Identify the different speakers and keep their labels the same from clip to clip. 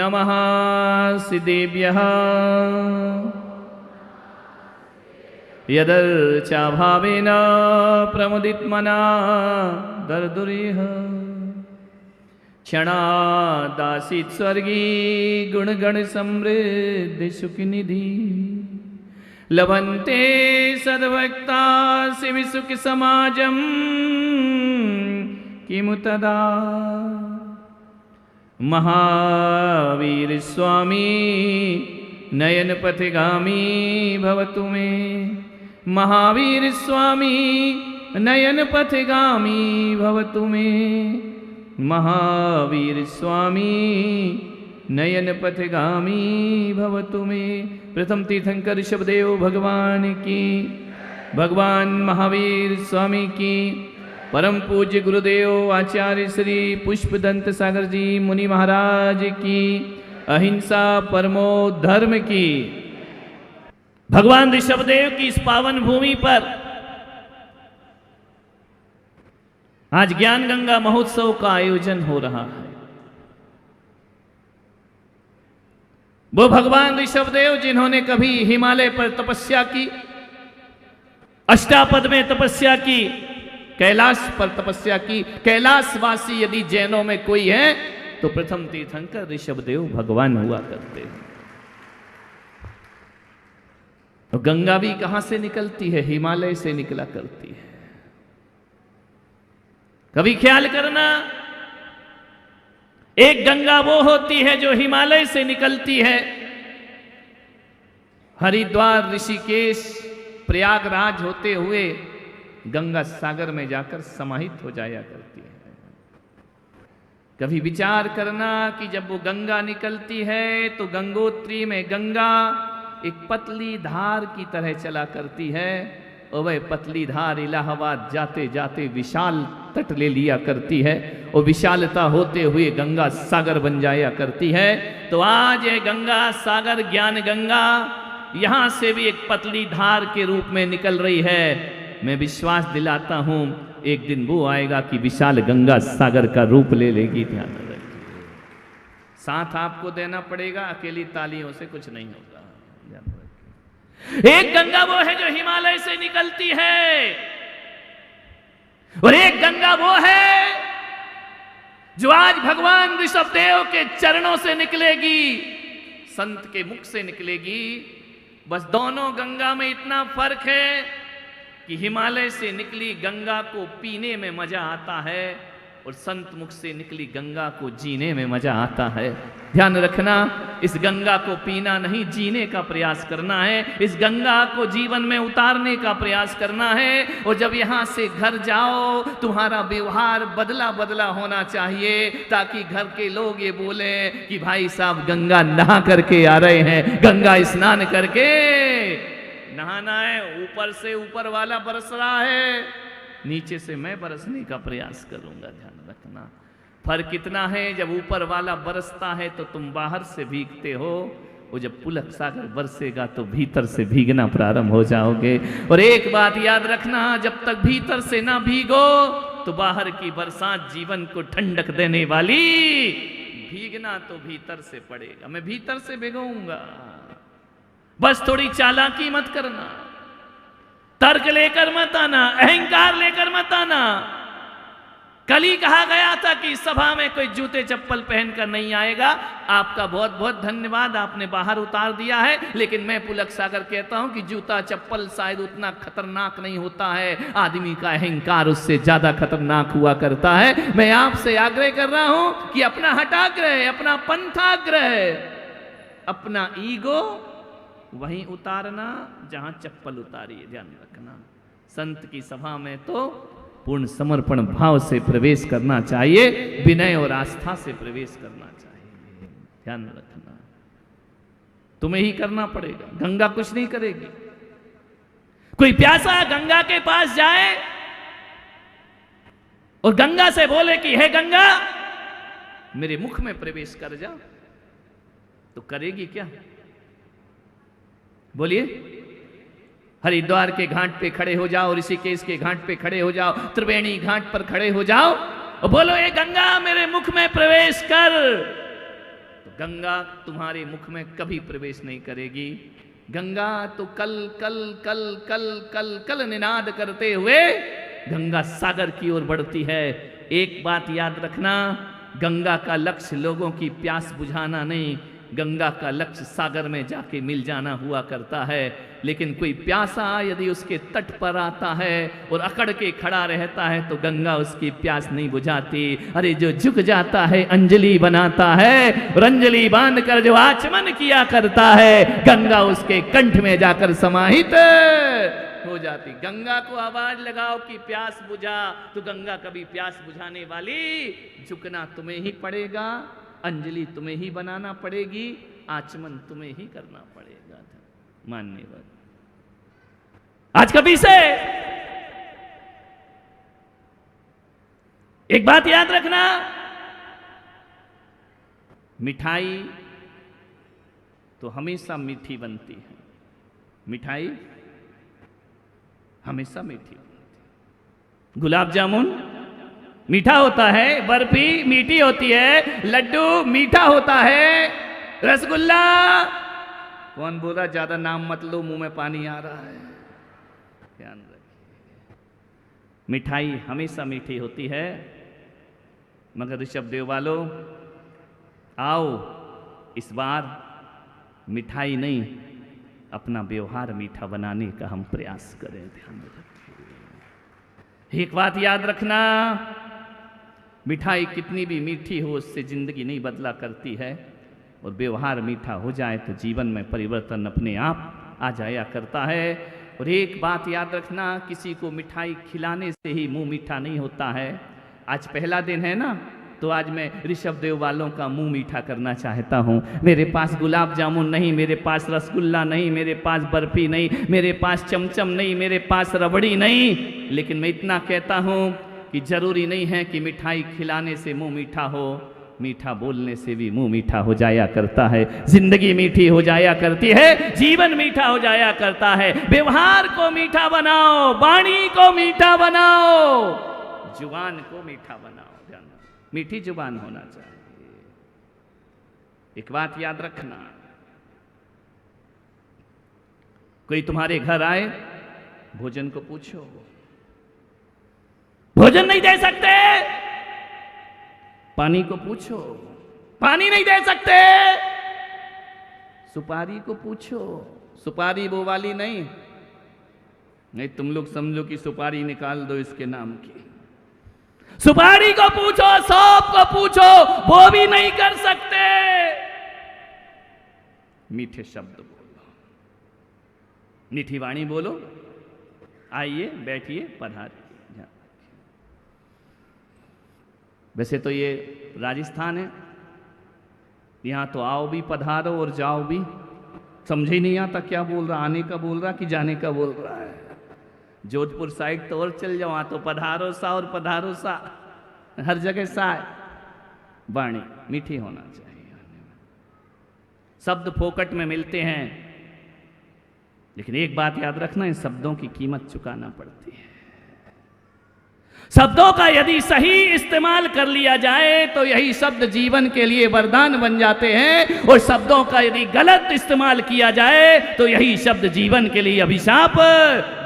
Speaker 1: नमः सिद्धेभ्यः यदर्चाभावेन प्रमुदितमना दर्दुरिह क्षणादासीत् स्वर्गी गुणगण समृद्धि सुखनिधि लभन्ते सद्भक्ता शिवि सुख समाजम किमु तदा महावीर स्वामी नयन पथिगामी भवतु मे महावीर स्वामी नयन पथिगामी भवतु मे महावीर स्वामी नयन पथिगामी भवतु मे। प्रथम तीर्थंकर ऋषभदेव भगवान की, भगवान महावीर स्वामी की, परम पूज्य गुरुदेव आचार्य श्री पुष्पदंत सागर जी मुनि महाराज की, अहिंसा परमो धर्म की। भगवान ऋषभदेव की इस पावन भूमि पर आज ज्ञान गंगा महोत्सव का आयोजन हो रहा है। वो भगवान ऋषभदेव जिन्होंने कभी हिमालय पर तपस्या की, अष्टापद में तपस्या की, कैलाश पर तपस्या की। कैलाशवासी यदि जैनों में कोई है तो प्रथम तीर्थंकर ऋषभदेव भगवान हुआ करते हैं। तो गंगा भी कहां से निकलती है? हिमालय से निकला करती है। कभी ख्याल करना, एक गंगा वो होती है जो हिमालय से निकलती है, हरिद्वार ऋषिकेश प्रयागराज होते हुए गंगा सागर में जाकर समाहित हो जाया करती है। कभी विचार करना कि जब वो गंगा निकलती है तो गंगोत्री में गंगा एक पतली धार की तरह चला करती है और वह पतली धार इलाहाबाद जाते जाते विशाल तट ले लिया करती है और विशालता होते हुए गंगा सागर बन जाया करती है। तो आज ये गंगा सागर ज्ञान गंगा यहां से भी एक पतली धार के रूप में निकल रही है। मैं विश्वास दिलाता हूं एक दिन वो आएगा कि विशाल गंगा सागर का रूप ले लेगी। ध्यान रखिए, साथ आपको देना पड़ेगा, अकेली तालियों से कुछ नहीं होगा। एक गंगा वो है जो हिमालय से निकलती है और एक गंगा वो है जो आज भगवान ऋषभदेव के चरणों से निकलेगी, संत के मुख से निकलेगी। बस दोनों गंगा में इतना फर्क है कि हिमालय से निकली गंगा को पीने में मजा आता है और संत मुख से निकली गंगा को जीने में मजा आता है। ध्यान रखना, इस गंगा को पीना नहीं, जीने का प्रयास करना है। इस गंगा को जीवन में उतारने का प्रयास करना है। और जब यहां से घर जाओ तुम्हारा व्यवहार बदला बदला होना चाहिए ताकि घर के लोग ये बोले कि भाई साहब गंगा नहा करके आ रहे हैं, गंगा स्नान करके। नहाना है, ऊपर से ऊपर वाला बरस रहा है, नीचे से मैं बरसने का प्रयास करूंगा। ध्यान रखना, फर्क कितना है। जब ऊपर वाला बरसता है तो तुम बाहर से भीगते हो और जब पुलक सागर बरसेगा तो भीतर से भीगना प्रारंभ हो जाओगे। और एक बात याद रखना, जब तक भीतर से ना भीगो तो बाहर की बरसात जीवन को ठंडक देने वाली। भीगना तो भीतर से पड़ेगा, मैं भीतर से भिगोऊंगा। बस थोड़ी चालाकी मत करना, तर्क लेकर मत आना, अहंकार लेकर मत आना। कल ही कहा गया था कि सभा में कोई जूते चप्पल पहनकर नहीं आएगा। आपका बहुत बहुत धन्यवाद, आपने बाहर उतार दिया है। लेकिन मैं पुलक सागर कहता हूं कि जूता चप्पल शायद उतना खतरनाक नहीं होता है, आदमी का अहंकार उससे ज्यादा खतरनाक हुआ करता है। मैं आपसे आग्रह कर रहा हूं कि अपना हटाग्रह, अपना पंथाग्रह, अपना ईगो वहीं उतारना जहां चप्पल उतारी है। ध्यान रखना, संत की सभा में तो पूर्ण समर्पण भाव से प्रवेश करना चाहिए, विनय और आस्था से प्रवेश करना चाहिए। ध्यान रखना, तुम्हें ही करना पड़ेगा, गंगा कुछ नहीं करेगी। कोई प्यासा गंगा के पास जाए और गंगा से बोले कि हे गंगा मेरे मुख में प्रवेश कर जा, तो करेगी क्या? बोलिए। हरिद्वार के घाट पे खड़े हो जाओ, ऋषिकेश के घाट पे खड़े हो जाओ, त्रिवेणी घाट पर खड़े हो जाओ और बोलो ये गंगा मेरे मुख में प्रवेश कर, तो तो गंगा तुम्हारे मुख में कभी प्रवेश नहीं करेगी। गंगा तो कल कल कल कल कल कल निनाद करते हुए गंगा सागर की ओर बढ़ती है। एक बात याद रखना, गंगा का लक्ष्य लोगों की प्यास बुझाना नहीं, गंगा का लक्ष्य सागर में जाके मिल जाना हुआ करता है। लेकिन कोई प्यासा यदि उसके तट पर आता है और अकड़ के खड़ा रहता है तो गंगा उसकी प्यास नहीं बुझाती। अरे जो झुक जाता है अंजलि बनाता है और अंजलि बांध कर जो आचमन किया करता है गंगा उसके कंठ में जाकर समाहित हो जाती। गंगा को आवाज लगाओ कि प्यास बुझा, तो गंगा कभी प्यास बुझाने वाली, झुकना तुम्हें ही पड़ेगा, अंजलि तुम्हें ही बनाना पड़ेगी, आचमन तुम्हें ही करना पड़ेगा। मानने वाले आज कभी से एक बात याद रखना, मिठाई तो हमेशा मीठी बनती है, मिठाई हमेशा मीठी बनती है। गुलाब जामुन मीठा होता है, बर्फी मीठी होती है, लड्डू मीठा होता है, रसगुल्ला, कौन बोला ज्यादा नाम मत लो मुंह में पानी आ रहा है, ध्यान रखिए। मिठाई हमेशा मीठी होती है, मगर ऋषभ देव वालों आओ इस बार मिठाई नहीं अपना व्यवहार मीठा बनाने का हम प्रयास करें। ध्यान रखिए, एक बात याद रखना, मिठाई कितनी भी मीठी हो उससे जिंदगी नहीं बदला करती है, और व्यवहार मीठा हो जाए तो जीवन में परिवर्तन अपने आप आ जाया करता है। और एक बात याद रखना, किसी को मिठाई खिलाने से ही मुंह मीठा नहीं होता है। आज पहला दिन है ना, तो आज मैं ऋषभ देव वालों का मुंह मीठा करना चाहता हूँ। मेरे पास गुलाब जामुन नहीं, मेरे पास रसगुल्ला नहीं, मेरे पास बर्फी नहीं, मेरे पास चमचम नहीं, मेरे पास रबड़ी नहीं, लेकिन मैं इतना कहता हूँ कि जरूरी नहीं है कि मिठाई खिलाने से मुंह मीठा हो, मीठा बोलने से भी मुंह मीठा हो जाया करता है, जिंदगी मीठी हो जाया करती है, जीवन मीठा हो जाया करता है। व्यवहार को मीठा बनाओ, वाणी को मीठा बनाओ, जुबान को मीठा बनाओ, मीठी जुबान होना चाहिए। एक बात याद रखना, कोई तुम्हारे घर आए, भोजन को पूछो, भोजन नहीं दे सकते, पानी को पूछो, पानी नहीं दे सकते, सुपारी को पूछो, सुपारी वो वाली नहीं, नहीं तुम लोग समझो कि सुपारी निकाल दो इसके नाम की, सुपारी को पूछो, सौंफ को पूछो, वो भी नहीं कर सकते। मीठे शब्द बोलो, मीठी वाणी बोलो, आइए बैठिए पधारिए। वैसे तो ये राजस्थान है, यहां तो आओ भी पधारो और जाओ भी, समझ ही नहीं आता क्या बोल रहा, आने का बोल रहा कि जाने का बोल रहा है। जोधपुर साइड तो और चल जाओ, तो पधारो सा और पधारो सा, हर जगह सा है। वाणी मीठी होना चाहिए। शब्द फोकट में मिलते हैं, लेकिन एक बात याद रखना, इन शब्दों की कीमत चुकाना पड़ती है। शब्दों का यदि सही इस्तेमाल कर लिया जाए तो यही शब्द जीवन के लिए वरदान बन जाते हैं, और शब्दों का यदि गलत इस्तेमाल किया जाए तो यही शब्द जीवन के लिए अभिशाप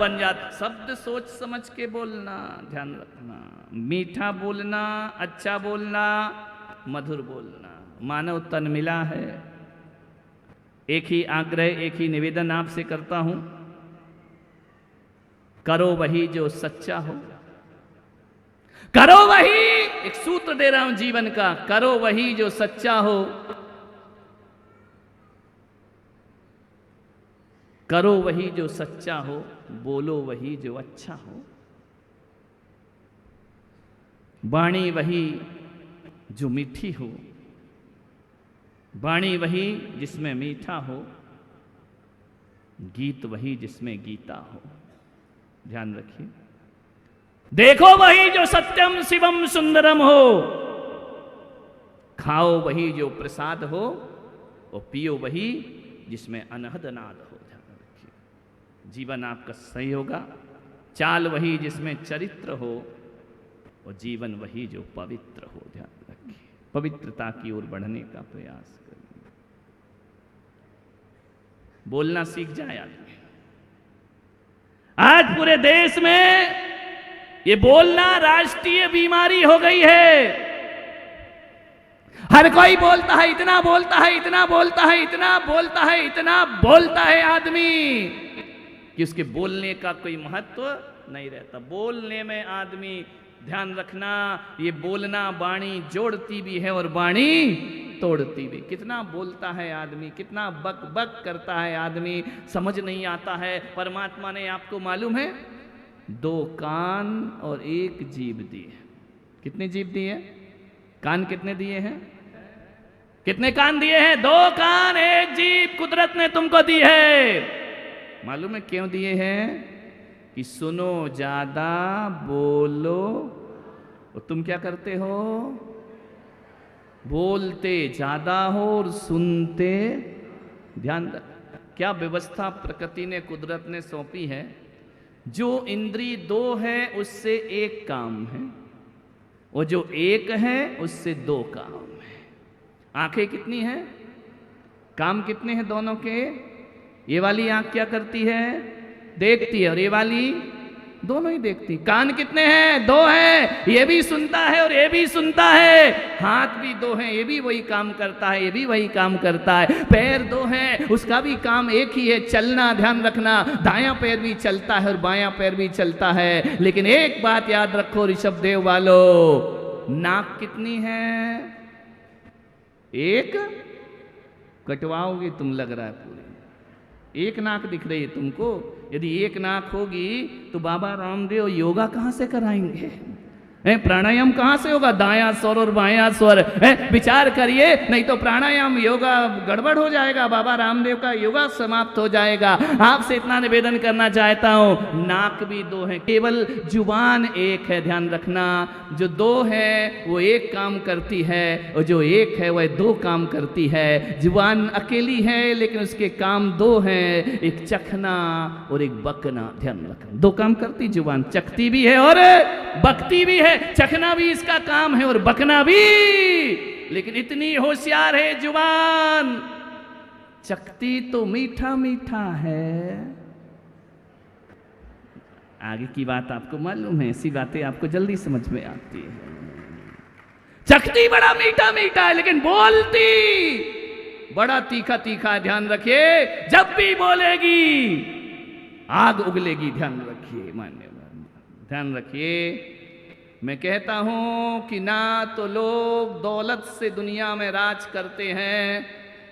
Speaker 1: बन जाते। शब्द सोच समझ के बोलना, ध्यान रखना, मीठा बोलना, अच्छा बोलना, मधुर बोलना। मानव तन मिला है, एक ही आग्रह, एक ही निवेदन आपसे करता हूं, करो वही जो सच्चा हो, करो वही, एक सूत्र दे रहा हूं जीवन का, करो वही जो सच्चा हो, करो वही जो सच्चा हो, बोलो वही जो अच्छा हो, वाणी वही जो मीठी हो, वाणी वही जिसमें मीठा हो, गीत वही जिसमें गीता हो। ध्यान रखिए, देखो वही जो सत्यम शिवम सुंदरम हो, खाओ वही जो प्रसाद हो, और पियो वही जिसमें अनहद नाद हो। ध्यान रखिए, जीवन आपका सही होगा। चाल वही जिसमें चरित्र हो, और जीवन वही जो पवित्र हो। ध्यान रखिए, पवित्रता की ओर बढ़ने का प्रयास करिए। बोलना सीख जाए आदमी। आज पूरे देश में ये बोलना राष्ट्रीय बीमारी हो गई है। हर कोई बोलता है, इतना बोलता है, इतना बोलता है, इतना बोलता है, इतना बोलता है आदमी कि उसके बोलने का कोई महत्व नहीं रहता। बोलने में आदमी ध्यान रखना, ये बोलना वाणी जोड़ती भी है और वाणी तोड़ती भी। कितना बोलता है आदमी, कितना बक बक करता है आदमी, समझ नहीं आता है। परमात्मा ने आपको मालूम है 2 कान और 1 जीभ दी है। कितनी जीभ दी है? कान कितने दिए हैं? कितने कान दिए हैं? 2 कान 1 जीभ कुदरत ने तुमको दी है। मालूम है क्यों दिए हैं? कि सुनो ज्यादा, बोलो। और तुम क्या करते हो? बोलते ज्यादा हो और सुनते। ध्यान रख, क्या व्यवस्था प्रकृति ने, कुदरत ने सौंपी है। जो इंद्री 2 है उससे 1 काम है, और जो 1 है उससे 2 काम है। आंखें कितनी हैं? काम कितने हैं दोनों के? ये वाली आंख क्या करती है? देखती है, और ये वाली दोनों ही देखती। कान कितने हैं? 2 हैं, ये भी सुनता है और ये भी सुनता है। हाथ भी 2 हैं, ये भी वही काम करता है, ये भी वही काम करता है। पैर 2 हैं, उसका भी काम एक ही है, चलना। ध्यान रखना, दायां पैर भी चलता है और बायां पैर भी चलता है। लेकिन एक बात याद रखो ऋषभ देव वालों, नाक कितनी है? 1। कटवाओगे तुम, लग रहा है पूरी। 1 नाक दिख रही है तुमको। यदि 1 नाक होगी तो बाबा रामदेव योगा कहां से कराएंगे? प्राणायाम कहां से होगा? दायां स्वर और बायां स्वर। विचार करिए, नहीं तो प्राणायाम योगा गड़बड़ हो जाएगा, बाबा रामदेव का योगा समाप्त हो जाएगा। आपसे इतना निवेदन करना चाहता हूं, नाक भी 2 है, केवल जुबान 1 है। ध्यान रखना, जो 2 है वो 1 काम करती है, और जो 1 है वह 2 काम करती है। जुबान अकेली है लेकिन उसके काम 2 हैं, एक चखना और एक बकना। ध्यान रखना, 2 काम करती जुबान, चखती भी है और बकती भी है। चखना भी इसका काम है और बकना भी। लेकिन इतनी होशियार है जुबान, चखती तो मीठा मीठा है। आगे की बात आपको मालूम है, ऐसी बातें आपको जल्दी समझ में आती है। चखती बड़ा मीठा मीठा है, लेकिन बोलती बड़ा तीखा तीखा है। ध्यान रखिए, जब भी बोलेगी आग उगलेगी। ध्यान रखिए, मान्यवर, ध्यान रखिए। मैं कहता हूं कि ना तो लोग दौलत से दुनिया में राज करते हैं,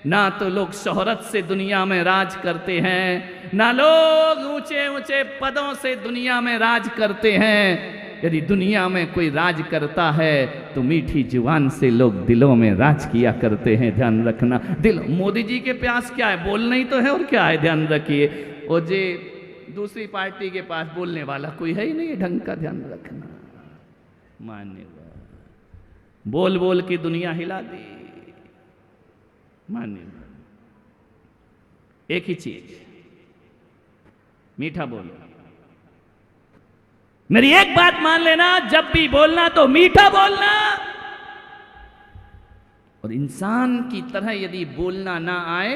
Speaker 1: ना तो लोग शोहरत से दुनिया में राज करते हैं, ना लोग ऊंचे ऊंचे पदों से दुनिया में राज करते हैं। यदि दुनिया में कोई राज करता है तो मीठी जुबान से लोग दिलों में राज किया करते हैं। ध्यान रखना, दिल। मोदी जी के पास क्या है? बोलना ही तो है, और क्या है? ध्यान रखिए। और जे दूसरी पार्टी के पास बोलने वाला कोई है ही नहीं ढंग का। ध्यान रखना, मान्यवर, बोल बोल की दुनिया हिला दी। मान्यवर, एक ही चीज, मीठा बोलना। मेरी एक बात मान लेना, जब भी बोलना तो मीठा बोलना। और इंसान की तरह यदि बोलना ना आए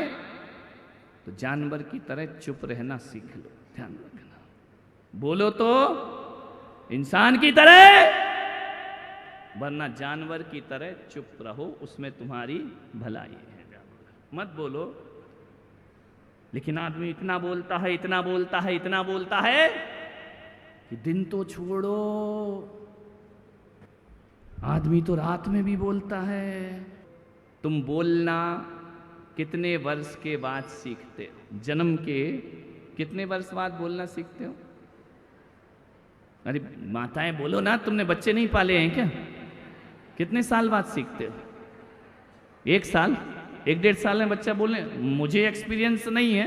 Speaker 1: तो जानवर की तरह चुप रहना सीख लो। ध्यान रखना, बोलो तो इंसान की तरह, वरना जानवर की तरह चुप रहो, उसमें तुम्हारी भलाई है। मत बोलो। लेकिन आदमी इतना बोलता है, इतना बोलता है, इतना बोलता है कि दिन तो छोड़ो, आदमी तो रात में भी बोलता है। तुम बोलना कितने वर्ष के बाद सीखते हो? जन्म के कितने वर्ष बाद बोलना सीखते हो? अरे माताएं बोलो ना, तुमने बच्चे नहीं पाले हैं क्या? कितने साल बाद सीखते हो? 1 साल, 1-1.5 साल में बच्चा बोलने? मुझे एक्सपीरियंस नहीं है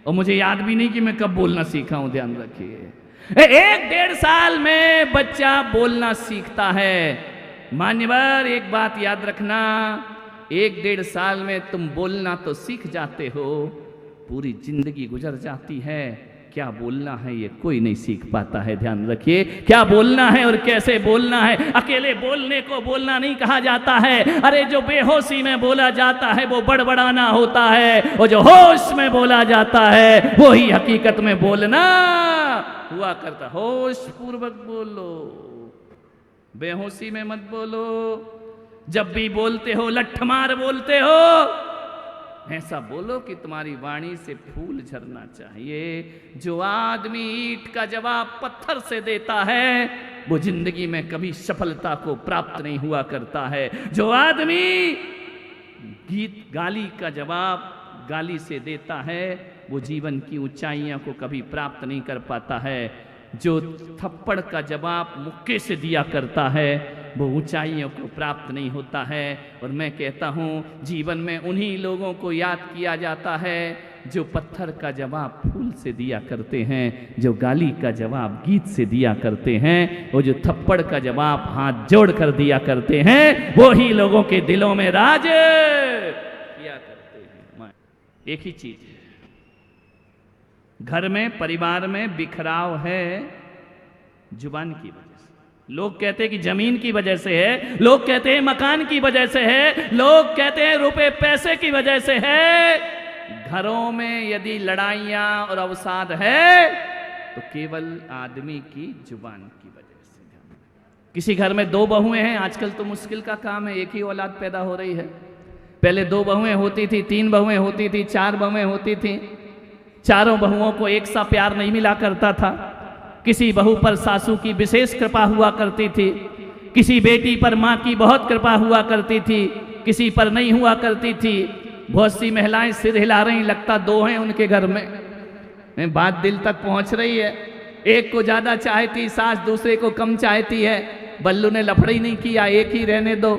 Speaker 1: और मुझे याद भी नहीं कि मैं कब बोलना सीखा हूं। ध्यान रखिए, 1-1.5 साल में बच्चा बोलना सीखता है। मान्यवर, एक बात याद रखना, 1-1.5 साल में तुम बोलना तो सीख जाते हो, पूरी जिंदगी गुजर जाती है। क्या बोलना है ये कोई नहीं सीख पाता है। ध्यान रखिए, क्या बोलना है और कैसे बोलना है। अकेले बोलने को बोलना नहीं कहा जाता है। अरे जो बेहोशी में बोला जाता है वो बड़बड़ाना होता है, और जो होश में बोला जाता है वो ही हकीकत में बोलना हुआ करता। होश पूर्वक बोलो, बेहोशी में मत बोलो। जब भी बोलते हो लठमार बोलते हो, ऐसा बोलो कि तुम्हारी वाणी से फूल झरना चाहिए। जो आदमी ईंट का जवाब पत्थर से देता है वो जिंदगी में कभी सफलता को प्राप्त नहीं हुआ करता है। जो आदमी गाली का जवाब गाली से देता है वो जीवन की ऊंचाइयों को कभी प्राप्त नहीं कर पाता है। जो थप्पड़ का जवाब मुक्के से दिया करता है वो ऊंचाइयों को प्राप्त नहीं होता है। और मैं कहता हूँ जीवन में उन्हीं लोगों को याद किया जाता है जो पत्थर का जवाब फूल से दिया करते हैं, जो गाली का जवाब गीत से दिया करते हैं, और जो थप्पड़ का जवाब हाथ जोड़ कर दिया करते हैं, वो ही लोगों के दिलों में राज किया करते हैं। एक ही चीज है, घर में परिवार में बिखराव है जुबान की वजह से। लोग कहते हैं कि जमीन की वजह से है, लोग कहते हैं मकान की वजह से है, लोग कहते हैं रुपए पैसे की वजह से है। घरों में यदि लड़ाइयां और अवसाद है तो केवल आदमी की जुबान की वजह से। किसी घर में 2 बहुएं हैं, आजकल तो मुश्किल का काम है, एक ही औलाद पैदा हो रही है। पहले 2 बहुएं होती थी, 3 बहुएं होती थी, 4 बहुएं होती थी। चारों बहुओं को एक सा प्यार नहीं मिला करता था। किसी बहू पर सासू की विशेष कृपा हुआ करती थी, किसी बेटी पर माँ की बहुत कृपा हुआ करती थी, किसी पर नहीं हुआ करती थी। बहुत सी महिलाएं सिर हिला रही, लगता 2 हैं उनके घर में। बात दिल तक पहुंच रही है। एक को ज्यादा चाहती सास, दूसरे को कम चाहती है। बल्लू ने लफड़ई नहीं किया, एक ही रहने दो।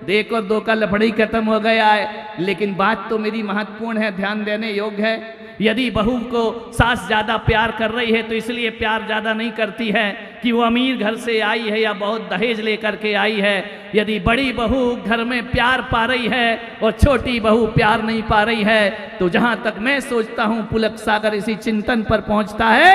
Speaker 1: 1 और 2 का लफड़ई खत्म हो गया है। लेकिन बात तो मेरी महत्वपूर्ण है, ध्यान देने योग्य है। यदि बहू को सास ज़्यादा प्यार कर रही है तो इसलिए प्यार ज़्यादा नहीं करती है कि वो अमीर घर से आई है या बहुत दहेज लेकर के आई है। यदि बड़ी बहू घर में प्यार पा रही है और छोटी बहू प्यार नहीं पा रही है तो जहाँ तक मैं सोचता हूँ पुलक सागर इसी चिंतन पर पहुँचता है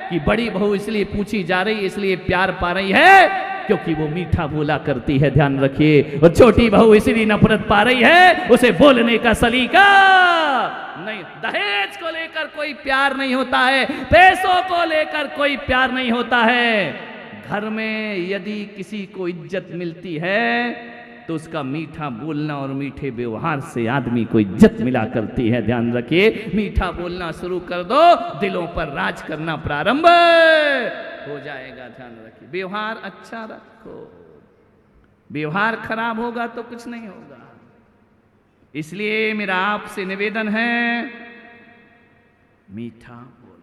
Speaker 1: कि बड़ी बहू इसलिए पूछी जा रही, इसलिए प्यार पा रही है क्योंकि वो मीठा बोला करती है। ध्यान रखिए। और छोटी बहू इसलिए नफरत पा रही है, उसे बोलने का सलीका नहीं। दहेज को लेकर कोई प्यार नहीं होता है, पैसों को लेकर कोई प्यार नहीं होता है। घर में यदि किसी को इज्जत मिलती है तो उसका मीठा बोलना और मीठे व्यवहार से आदमी को इज्जत मिला करती है। ध्यान रखिए, मीठा बोलना शुरू कर दो, दिलों पर राज करना प्रारंभ हो जाएगा। ध्यान रखिए, व्यवहार अच्छा रखो। व्यवहार खराब होगा तो कुछ नहीं होगा। इसलिए मेरा आपसे निवेदन है, मीठा बोल।